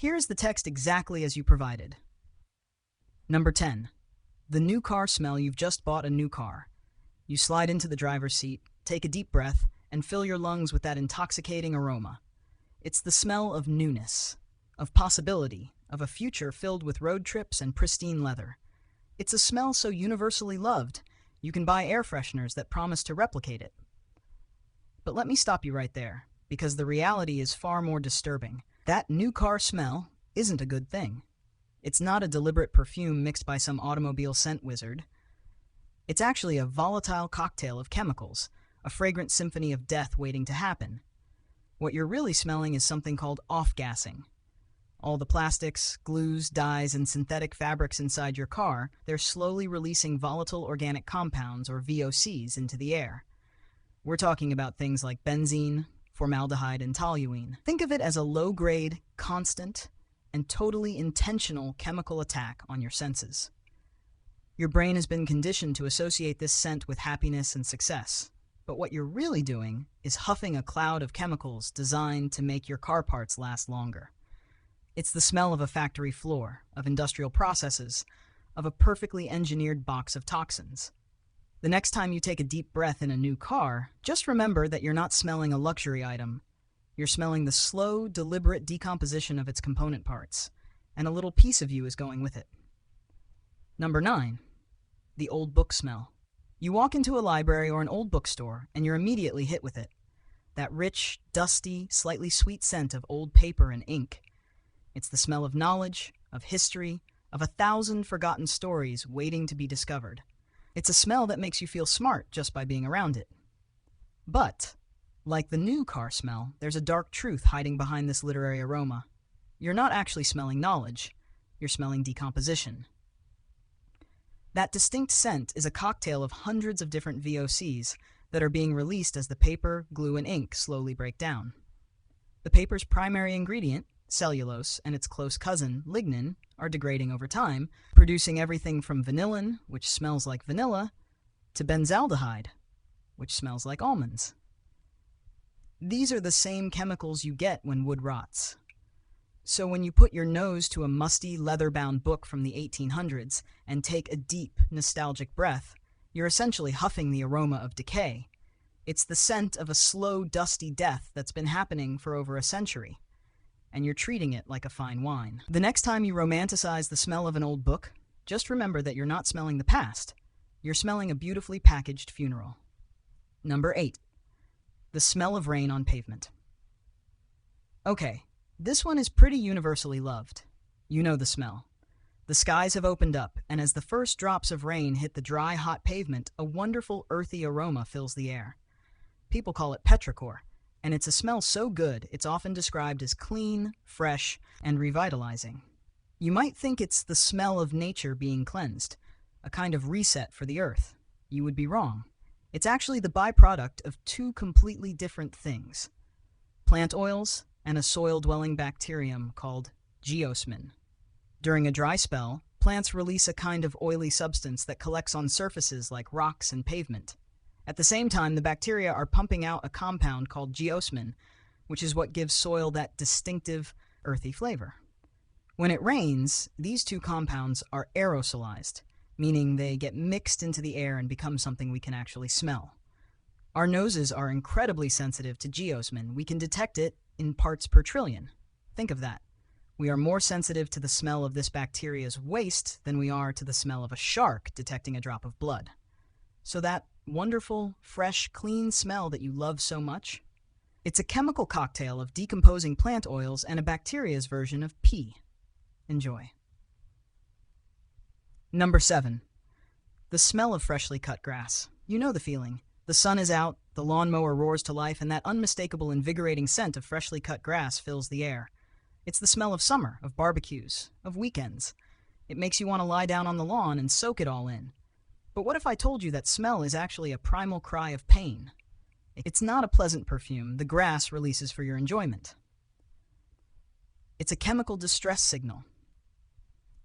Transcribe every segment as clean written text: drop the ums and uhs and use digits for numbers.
Here's the text exactly as you provided. Number 10. The new car smell. You've just bought a new car. You slide into the driver's seat, take a deep breath, and fill your lungs with that intoxicating aroma. It's the smell of newness, of possibility, of a future filled with road trips and pristine leather. It's a smell so universally loved, you can buy air fresheners that promise to replicate it. But let me stop you right there, because the reality is far more disturbing. That new car smell isn't a good thing. It's not a deliberate perfume mixed by some automobile scent wizard. It's actually a volatile cocktail of chemicals, a fragrant symphony of death waiting to happen. What you're really smelling is something called off-gassing. All the plastics, glues, dyes, and synthetic fabrics inside your car, they're slowly releasing volatile organic compounds, or VOCs, into the air. We're talking about things like benzene, formaldehyde, and toluene. Think of it as a low-grade, constant, and totally intentional chemical attack on your senses. Your brain has been conditioned to associate this scent with happiness and success. But what you're really doing is huffing a cloud of chemicals designed to make your car parts last longer. It's the smell of a factory floor, of industrial processes, of a perfectly engineered box of toxins. The next time you take a deep breath in a new car, just remember that you're not smelling a luxury item. You're smelling the slow, deliberate decomposition of its component parts, and a little piece of you is going with it. Number 9. The old book smell. You walk into a library or an old bookstore, and you're immediately hit with it. That rich, dusty, slightly sweet scent of old paper and ink. It's the smell of knowledge, of history, of 1,000 forgotten stories waiting to be discovered. It's a smell that makes you feel smart just by being around it. But, like the new car smell, there's a dark truth hiding behind this literary aroma. You're not actually smelling knowledge, you're smelling decomposition. That distinct scent is a cocktail of hundreds of different VOCs that are being released as the paper, glue, and ink slowly break down. The paper's primary ingredient, cellulose, and its close cousin, lignin, are degrading over time, producing everything from vanillin, which smells like vanilla, to benzaldehyde, which smells like almonds. These are the same chemicals you get when wood rots. So when you put your nose to a musty, leather-bound book from the 1800s and take a deep, nostalgic breath, you're essentially huffing the aroma of decay. It's the scent of a slow, dusty death that's been happening for over a century, and you're treating it like a fine wine. The next time you romanticize the smell of an old book, just remember that you're not smelling the past. You're smelling a beautifully packaged funeral. Number 8. The smell of rain on pavement. Okay, this one is pretty universally loved. You know the smell. The skies have opened up, and as the first drops of rain hit the dry, hot pavement, a wonderful, earthy aroma fills the air. People call it petrichor, and it's a smell so good it's often described as clean, fresh, and revitalizing. You might think it's the smell of nature being cleansed, a kind of reset for the earth. You would be wrong. It's actually the byproduct of two completely different things: plant oils and a soil-dwelling bacterium called geosmin. During a dry spell, plants release a kind of oily substance that collects on surfaces like rocks and pavement. At the same time, the bacteria are pumping out a compound called geosmin, which is what gives soil that distinctive, earthy flavor. When it rains, these two compounds are aerosolized, meaning they get mixed into the air and become something we can actually smell. Our noses are incredibly sensitive to geosmin. We can detect it in parts per trillion. Think of that. We are more sensitive to the smell of this bacteria's waste than we are to the smell of a shark detecting a drop of blood. So that wonderful, fresh, clean smell that you love so much, it's a chemical cocktail of decomposing plant oils and a bacteria's version of pee. Enjoy. Number 7. The smell of freshly cut grass. You know the feeling. The sun is out, the lawnmower roars to life, and that unmistakable, invigorating scent of freshly cut grass fills the air. It's the smell of summer, of barbecues, of weekends. It makes you want to lie down on the lawn and soak it all in. But what if I told you that smell is actually a primal cry of pain? It's not a pleasant perfume the grass releases for your enjoyment. It's a chemical distress signal.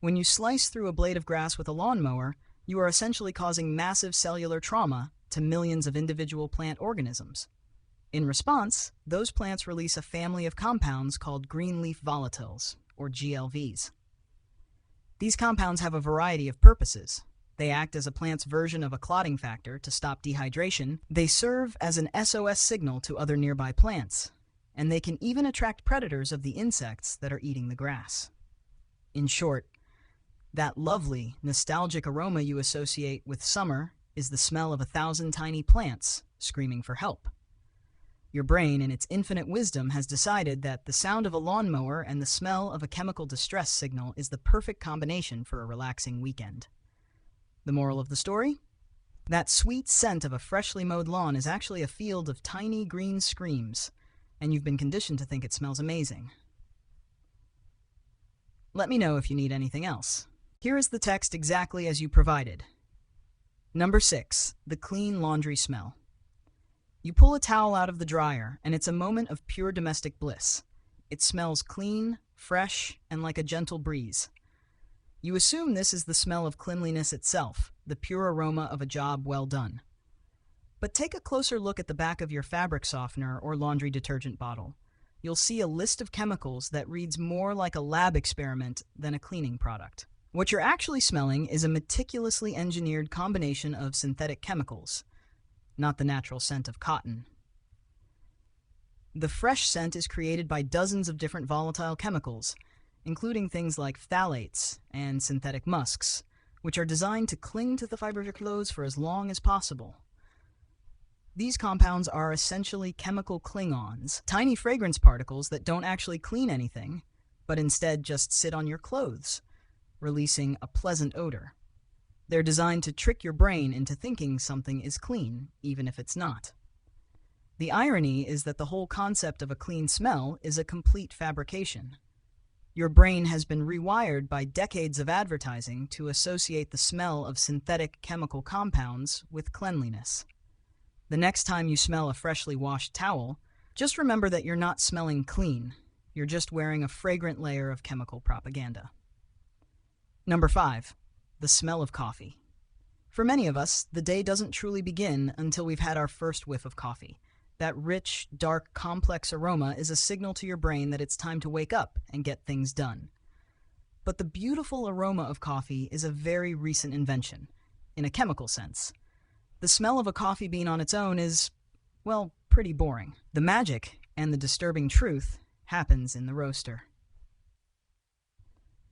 When you slice through a blade of grass with a lawnmower, you are essentially causing massive cellular trauma to millions of individual plant organisms. In response, those plants release a family of compounds called green leaf volatiles, or GLVs. These compounds have a variety of purposes. They act as a plant's version of a clotting factor to stop dehydration. They serve as an SOS signal to other nearby plants. And they can even attract predators of the insects that are eating the grass. In short, that lovely, nostalgic aroma you associate with summer is the smell of 1,000 tiny plants screaming for help. Your brain, in its infinite wisdom, has decided that the sound of a lawnmower and the smell of a chemical distress signal is the perfect combination for a relaxing weekend. The moral of the story? That sweet scent of a freshly mowed lawn is actually a field of tiny green screams, and you've been conditioned to think it smells amazing. Let me know if you need anything else. Here is the text exactly as you provided. Number 6, the clean laundry smell. You pull a towel out of the dryer, and it's a moment of pure domestic bliss. It smells clean, fresh, and like a gentle breeze. You assume this is the smell of cleanliness itself, the pure aroma of a job well done. But take a closer look at the back of your fabric softener or laundry detergent bottle. You'll see a list of chemicals that reads more like a lab experiment than a cleaning product. What you're actually smelling is a meticulously engineered combination of synthetic chemicals, not the natural scent of cotton. The fresh scent is created by dozens of different volatile chemicals, including things like phthalates and synthetic musks, which are designed to cling to the fiber of your clothes for as long as possible. These compounds are essentially chemical Klingons, tiny fragrance particles that don't actually clean anything, but instead just sit on your clothes, releasing a pleasant odor. They're designed to trick your brain into thinking something is clean, even if it's not. The irony is that the whole concept of a clean smell is a complete fabrication. Your brain has been rewired by decades of advertising to associate the smell of synthetic chemical compounds with cleanliness. The next time you smell a freshly washed towel, just remember that you're not smelling clean. You're just wearing a fragrant layer of chemical propaganda. Number 5, the smell of coffee. For many of us, the day doesn't truly begin until we've had our first whiff of coffee. That rich, dark, complex aroma is a signal to your brain that it's time to wake up and get things done. But the beautiful aroma of coffee is a very recent invention, in a chemical sense. The smell of a coffee bean on its own is, well, pretty boring. The magic and the disturbing truth happens in the roaster.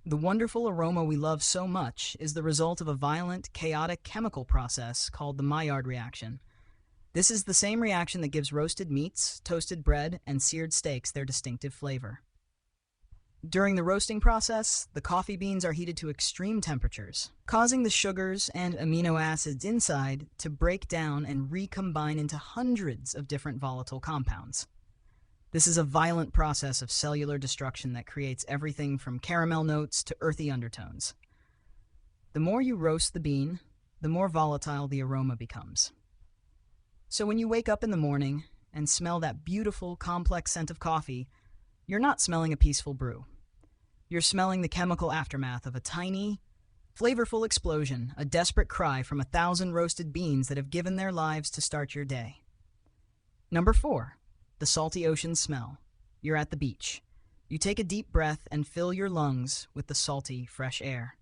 The wonderful aroma we love so much is the result of a violent, chaotic chemical process called the Maillard reaction. This is the same reaction that gives roasted meats, toasted bread, and seared steaks their distinctive flavor. During the roasting process, the coffee beans are heated to extreme temperatures, causing the sugars and amino acids inside to break down and recombine into hundreds of different volatile compounds. This is a violent process of cellular destruction that creates everything from caramel notes to earthy undertones. The more you roast the bean, the more volatile the aroma becomes. So when you wake up in the morning and smell that beautiful, complex scent of coffee, you're not smelling a peaceful brew. You're smelling the chemical aftermath of a tiny, flavorful explosion, a desperate cry from 1,000 roasted beans that have given their lives to start your day. Number 4, the salty ocean smell. You're at the beach. You take a deep breath and fill your lungs with the salty, fresh air.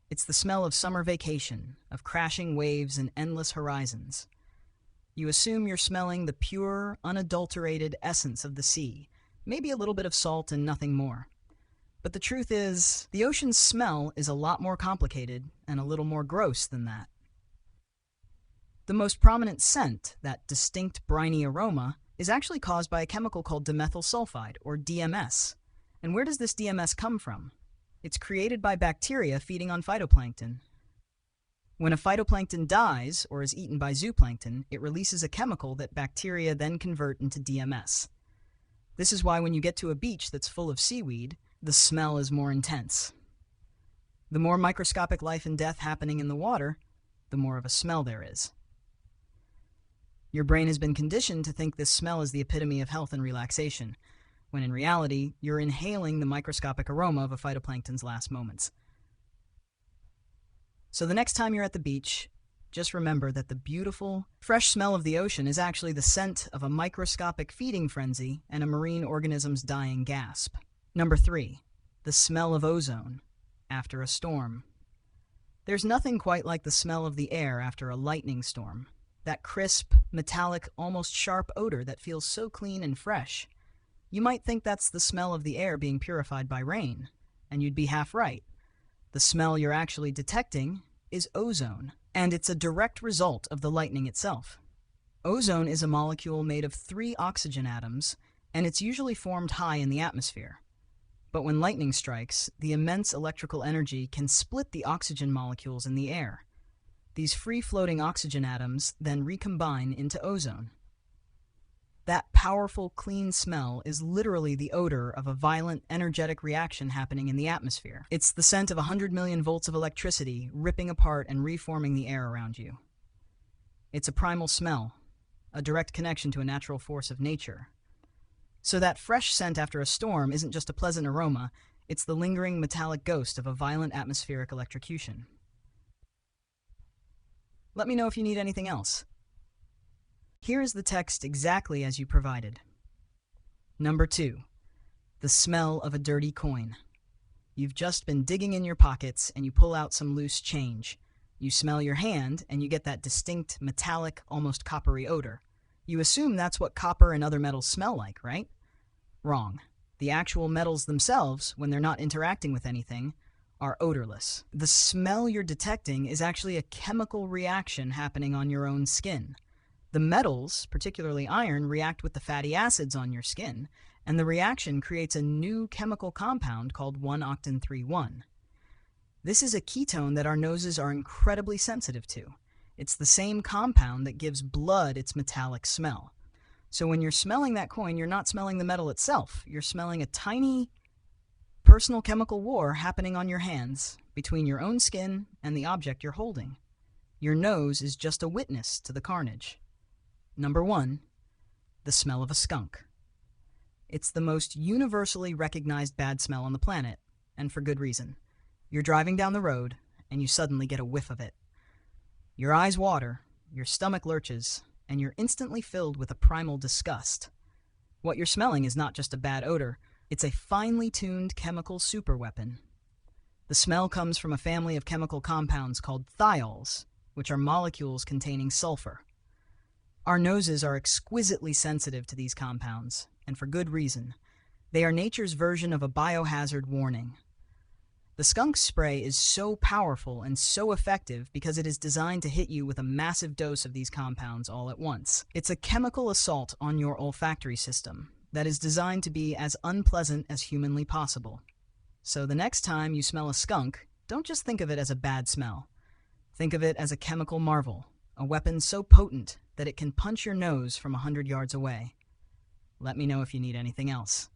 It's the smell of summer vacation, of crashing waves and endless horizons. You assume you're smelling the pure, unadulterated essence of the sea, maybe a little bit of salt and nothing more. But the truth is, the ocean's smell is a lot more complicated and a little more gross than that. The most prominent scent, that distinct briny aroma, is actually caused by a chemical called dimethyl sulfide, or DMS. And where does this DMS come from? It's created by bacteria feeding on phytoplankton. When a phytoplankton dies or is eaten by zooplankton, it releases a chemical that bacteria then convert into DMS. This is why when you get to a beach that's full of seaweed, the smell is more intense. The more microscopic life and death happening in the water, the more of a smell there is. Your brain has been conditioned to think this smell is the epitome of health and relaxation, when in reality, you're inhaling the microscopic aroma of a phytoplankton's last moments. So the next time you're at the beach, just remember that the beautiful, fresh smell of the ocean is actually the scent of a microscopic feeding frenzy and a marine organism's dying gasp. Number 3, the smell of ozone after a storm. There's nothing quite like the smell of the air after a lightning storm. That crisp, metallic, almost sharp odor that feels so clean and fresh. You might think that's the smell of the air being purified by rain, and you'd be half right. The smell you're actually detecting is ozone, and it's a direct result of the lightning itself. Ozone is a molecule made of 3 oxygen atoms, and it's usually formed high in the atmosphere. But when lightning strikes, the immense electrical energy can split the oxygen molecules in the air. These free-floating oxygen atoms then recombine into ozone. That powerful, clean smell is literally the odor of a violent, energetic reaction happening in the atmosphere. It's the scent of 100 million volts of electricity ripping apart and reforming the air around you. It's a primal smell, a direct connection to a natural force of nature. So that fresh scent after a storm isn't just a pleasant aroma, it's the lingering metallic ghost of a violent atmospheric electrocution. Let me know if you need anything else. Here is the text exactly as you provided. Number 2. The smell of a dirty coin. You've just been digging in your pockets and you pull out some loose change. You smell your hand and you get that distinct, metallic, almost coppery odor. You assume that's what copper and other metals smell like, right? Wrong. The actual metals themselves, when they're not interacting with anything, are odorless. The smell you're detecting is actually a chemical reaction happening on your own skin. The metals, particularly iron, react with the fatty acids on your skin, and the reaction creates a new chemical compound called 1-octan-3-1. This is a ketone that our noses are incredibly sensitive to. It's the same compound that gives blood its metallic smell. So when you're smelling that coin, you're not smelling the metal itself. You're smelling a tiny personal chemical war happening on your hands between your own skin and the object you're holding. Your nose is just a witness to the carnage. Number 1, the smell of a skunk. It's the most universally recognized bad smell on the planet, and for good reason. You're driving down the road, and you suddenly get a whiff of it. Your eyes water, your stomach lurches, and you're instantly filled with a primal disgust. What you're smelling is not just a bad odor, it's a finely tuned chemical superweapon. The smell comes from a family of chemical compounds called thiols, which are molecules containing sulfur. Our noses are exquisitely sensitive to these compounds, and for good reason. They are nature's version of a biohazard warning. The skunk spray is so powerful and so effective because it is designed to hit you with a massive dose of these compounds all at once. It's a chemical assault on your olfactory system that is designed to be as unpleasant as humanly possible. So the next time you smell a skunk, don't just think of it as a bad smell. Think of it as a chemical marvel, a weapon so potent that it can punch your nose from 100 yards away. Let me know if you need anything else.